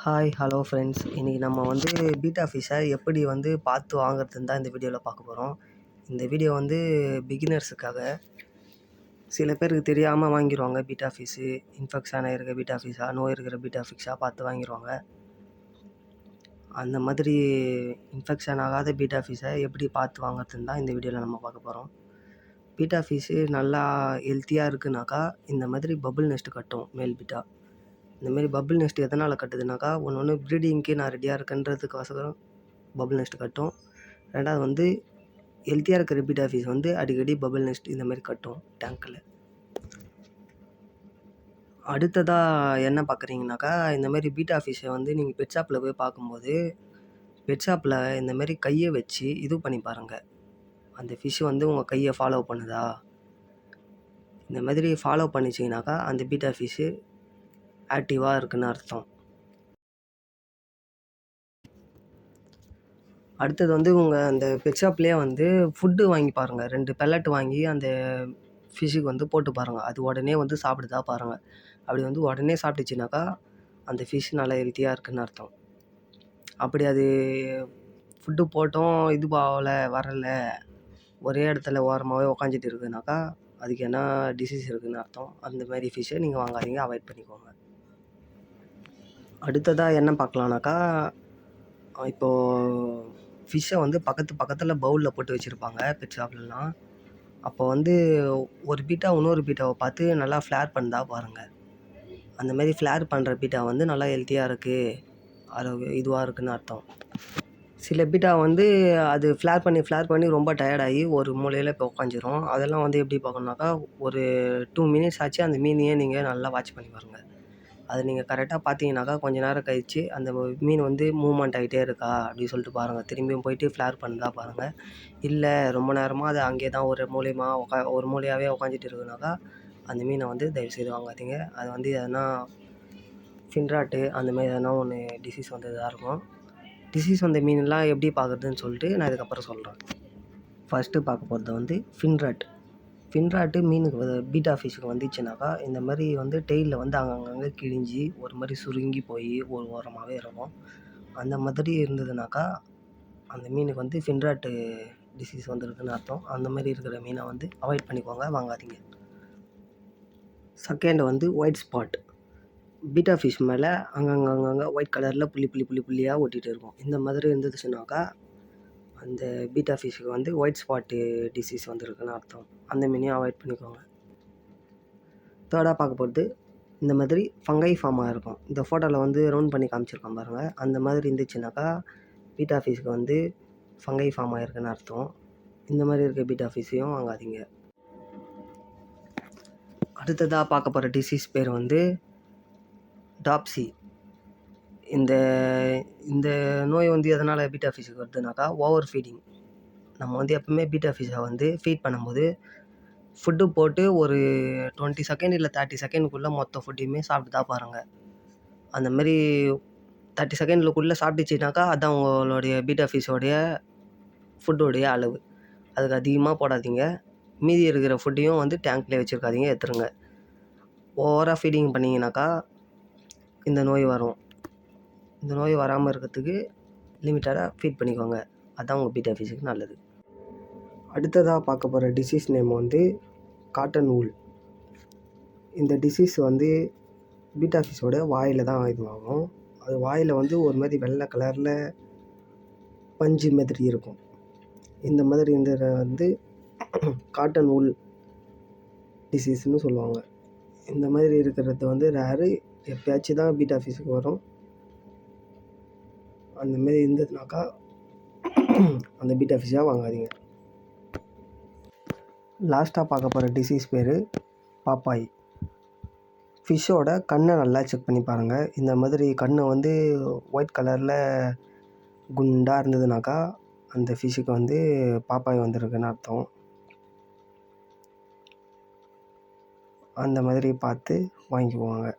Hi hello friends. இன்றைக்கி நம்ம வந்து பீட்டா ஃபிஷ்ஷை எப்படி வந்து பார்த்து வாங்குறதுன்னு தான் இந்த வீடியோவில் பார்க்க போகிறோம். இந்த வீடியோ வந்து பிகினர்ஸுக்காக. சில பேருக்கு தெரியாமல் வாங்கிடுவாங்க. பீட்டா ஃபிஷ்ஷு இன்ஃபெக்ஷன் ஆகிருக்க பீட்டா ஃபிஷ்ஷாக, நோய் இருக்கிற பீட்டா ஃபிஷ்ஷாக பார்த்து வாங்கிடுவாங்க. அந்த மாதிரி இன்ஃபெக்ஷன் ஆகாத பீட்டா ஃபிஷ்ஷை எப்படி பார்த்து வாங்குறதுன்னு தான் இந்த வீடியோவில் நம்ம பார்க்க போகிறோம். பீட்டா ஃபிஷ்ஷு நல்லா ஹெல்த்தியாக இருக்குனாக்கா இந்த மாதிரி பபுள் நெஸ்ட்டு கட்டும். மேல் பீட்டா இந்தமாரி பபுள் நெஸ்ட் எதனால் கட்டுதுனாக்கா, ஒன்று ப்ரீடிங்க்கு நான் ரெடியாக இருக்கேன்றதுக்கோசரம் பபுள் நெஸ்ட் கட்டும். ரெண்டாவது வந்து ஹெல்த்தியாக இருக்கிற பீட்டா ஃபிஷ் வந்து அடிக்கடி பபுள் நெஸ்ட் இந்தமாரி கட்டும் டேங்க்கில். அடுத்ததாக என்ன பார்க்குறீங்கனாக்கா, இந்தமாரி பீட்டா ஃபிஷ்ஷை வந்து நீங்கள் பெட் ஷாப்பில் போய் பார்க்கும்போது, பெட் ஷாப்பில் இந்தமாரி கையை வச்சு இது பண்ணி பாருங்கள். அந்த ஃபிஷ்ஷு வந்து உங்கள் கையை ஃபாலோ பண்ணுதா? இந்த மாதிரி ஃபாலோ பண்ணிச்சிங்கனாக்கா அந்த பீட்டா ஃபிஷ்ஷு ஆக்டிவாக இருக்குன்னு அர்த்தம். அடுத்தது வந்து உங்கள் அந்த பெட் ஷாப்லேயே வந்து ஃபுட்டு வாங்கி பாருங்கள். 2 பெல்லட் வாங்கி அந்த ஃபிஷ்ஷுக்கு வந்து போட்டு பாருங்கள். அது உடனே வந்து சாப்பிடுதா பாருங்கள். அப்படி வந்து உடனே சாப்பிட்டுச்சுனாக்கா அந்த ஃபிஷ் நல்லா ஹெல்த்தியாக இருக்குன்னு அர்த்தம். அப்படி அது ஃபுட்டு போட்டும் இது வரல, ஒரே இடத்துல ஓரமாகவே உக்காந்துட்டு இருக்குதுனாக்கா அதுக்கு என்ன டிசீஸ் இருக்குதுன்னு அர்த்தம். அந்த மாதிரி ஃபிஷ்ஷை நீங்கள் வாங்காதீங்க, அவாய்ட் பண்ணிக்கோங்க. அடுத்ததாக என்ன பார்க்கலான்னாக்கா, இப்போது ஃபிஷ்ஷை வந்து பக்கத்தில் பவுலில் போட்டு வச்சுருப்பாங்க பெட் ஷாப்லலாம். அப்போ வந்து ஒரு பீட்டா இன்னொரு பீட்டாவை பார்த்து நல்லா ஃப்ளேர் பண்ணுதா பாருங்கள். அந்தமாரி ஃப்ளேர் பண்ணுற பீட்டா வந்து நல்லா ஹெல்த்தியாக இருக்குது, இதுவாக இருக்குதுன்னு அர்த்தம். சில பீட்டா வந்து அது ஃப்ளேர் பண்ணி ரொம்ப டயர்டாகி ஒரு மூலையில் இப்போ உட்காந்துரும். அதெல்லாம் வந்து எப்படி பார்க்கணுனாக்கா, ஒரு 2 மினிட்ஸ் ஆச்சு அந்த மீனையே நீங்கள் நல்லா வாட்ச் பண்ணி பாருங்கள். அது நீங்கள் கரெக்டாக பார்த்தீங்கன்னாக்கா கொஞ்சம் நேரம் கழிச்சு அந்த மீன் வந்து மூவ்மெண்ட் ஆகிட்டே இருக்கா அப்படின்னு சொல்லிட்டு பாருங்கள். திரும்பியும் போயிட்டு ஃப்ளேர் பண்ணுதா பாருங்கள். இல்லை ரொம்ப நேரமாக அது அங்கே தான் ஒரு மூலையாகவே உட்காந்துட்டு இருக்குனாக்கா அந்த மீனை வந்து தயவுசெய்து வாங்காதீங்க. அது வந்து எதனா ஃபின்ராட்டு அந்தமாதிரி எதனா ஒன்று டிசீஸ் வந்ததாக இருக்கும். டிசீஸ் வந்த மீனெலாம் எப்படி பார்க்குறதுன்னு சொல்லிட்டு நான் இதுக்கப்புறம் சொல்கிறேன். ஃபஸ்ட்டு பார்க்க போகிறது வந்து ஃபின்ராட்டு மீனுக்கு பீட்டா ஃபிஷ்ஷுக்கு வந்துச்சுனாக்கா இந்த மாதிரி வந்து டெய்லில் வந்து அங்கங்கே கிழிஞ்சி ஒரு மாதிரி சுருங்கி போய் ஒரு ஓரமாகவே இருக்கும். அந்த மாதிரி இருந்ததுனாக்கா அந்த மீனுக்கு வந்து ஃபின்ராட்டு டிசீஸ் வந்துருக்குன்னு அர்த்தம். அந்த மாதிரி இருக்கிற மீனை வந்து அவாய்ட் பண்ணிக்கோங்க, வாங்காதீங்க. செகண்ட் வந்து ஒயிட் ஸ்பாட். பீட்டா ஃபிஷ் மேலே அங்கங்கே ஒயிட் கலரில் புள்ளியாக ஒட்டிகிட்டு இருக்கும். இந்த மாதிரி இருந்துச்சுனாக்கா அந்த பீட்டா ஃபிஷ்ஷுக்கு வந்து ஒயிட் ஸ்பாட்டு டிசீஸ் வந்துருக்குன்னு அர்த்தம். அந்த மீனையும் அவாய்ட் பண்ணிக்கோங்க. தேர்டாக பார்க்க போகிறது இந்த மாதிரி ஃபங்கை ஃபார்மாக இருக்கும். இந்த ஃபோட்டோவில் வந்து ரவுண்ட் பண்ணி காமிச்சிருக்கோம் பாருங்கள். அந்த மாதிரி இருந்துச்சுனாக்கா பீட்டா ஃபிஷ்ஷுக்கு வந்து ஃபங்கை ஃபார்ம் ஆகிருக்குன்னு அர்த்தம். இந்த மாதிரி இருக்க பீட்டா ஃபிஷ்ஷையும் வாங்காதீங்க. அடுத்ததாக பார்க்க போகிற டிசீஸ் பேர் வந்து டாப்ஸி. இந்த நோய் வந்து எதனால் பீட்டா ஃபிஷ்ஷுக்கு வருதுனாக்கா ஓவர் ஃபீடிங். நம்ம வந்து எப்பவுமே பீட்டா ஃபிஷ்ஷை வந்து ஃபீட் பண்ணும்போது ஃபுட்டு போட்டு ஒரு 20 செகண்ட் இல்லை 30 செகண்டுக்குள்ளே மொத்த ஃபுட்டையுமே சாப்பிட்டு தான் பாருங்கள். அந்தமாரி 30 செகண்டுக்குள்ளே சாப்பிட்டுச்சுனாக்கா அதுதான் உங்களுடைய பீட்டா ஃபிஷ்ஷோடைய ஃபுட்டோடைய அளவு. அதுக்கு அதிகமாக போடாதீங்க. மீதி இருக்கிற ஃபுட்டையும் வந்து டேங்க்லேயே வச்சுருக்காதீங்க, எடுத்துருங்க. ஓவராக ஃபீடிங் பண்ணிங்கனாக்கா இந்த நோய் வரும். இந்த நோய் வராமல் இருக்கிறதுக்கு லிமிட்டடாக ஃபீட் பண்ணிக்கோங்க. அதுதான் உங்கள் பீட்டா ஃபிஷ்ஷுக்கு நல்லது. அடுத்ததாக பார்க்க போகிற டிசீஸ் நேம் வந்து காட்டன் வூல். இந்த டிசீஸ் வந்து பீட்டா ஃபிஷ்ஷோட வாயில் தான் இதுவாகும். அது வாயில் வந்து ஒரு மாதிரி வெள்ளை கலரில் பஞ்சு மாதிரி இருக்கும். இந்த மாதிரி இருந்ததை வந்து காட்டன் வூல் டிசீஸ்னு சொல்லுவாங்க. இந்த மாதிரி இருக்கிறது வந்து ரேரு, எப்பயாச்சும் தான் பீட்டா ஃபிஷ்ஷுக்கு வரும். அந்தமாரி இருந்ததுனாக்கா அந்த பீட்டா ஃபிஷ்ஷாக வாங்காதீங்க. லாஸ்ட்டாக பார்க்க போகிற டிசீஸ் பேர் பாப்பாய். ஃபிஷ்ஷோட கண்ணை நல்லா செக் பண்ணி பாருங்கள். இந்த மாதிரி கண்ணை வந்து ஒயிட் கலரில் குண்டாக இருந்ததுனாக்கா அந்த ஃபிஷ்ஷுக்கு வந்து பாப்பாய் வந்திருக்குன்னு அர்த்தம். அந்த மாதிரி பார்த்து வாங்கிக்குவாங்க.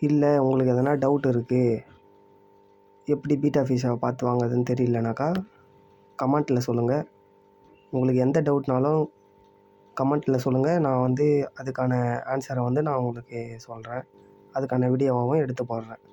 இல்லை உங்களுக்கு எதனா டவுட் இருக்குது, எப்படி பீட்டா ஃபிஷ்ஷை பார்த்து வாங்குறதுன்னு தெரியலனாக்கா கமெண்ட்டில் சொல்லுங்கள். உங்களுக்கு எந்த டவுட்னாலும் கமெண்ட்டில் சொல்லுங்கள். நான் வந்து அதுக்கான ஆன்சரை வந்து நான் உங்களுக்கு சொல்கிறேன். அதுக்கான வீடியோவாகவும் எடுத்து போடுறேன்.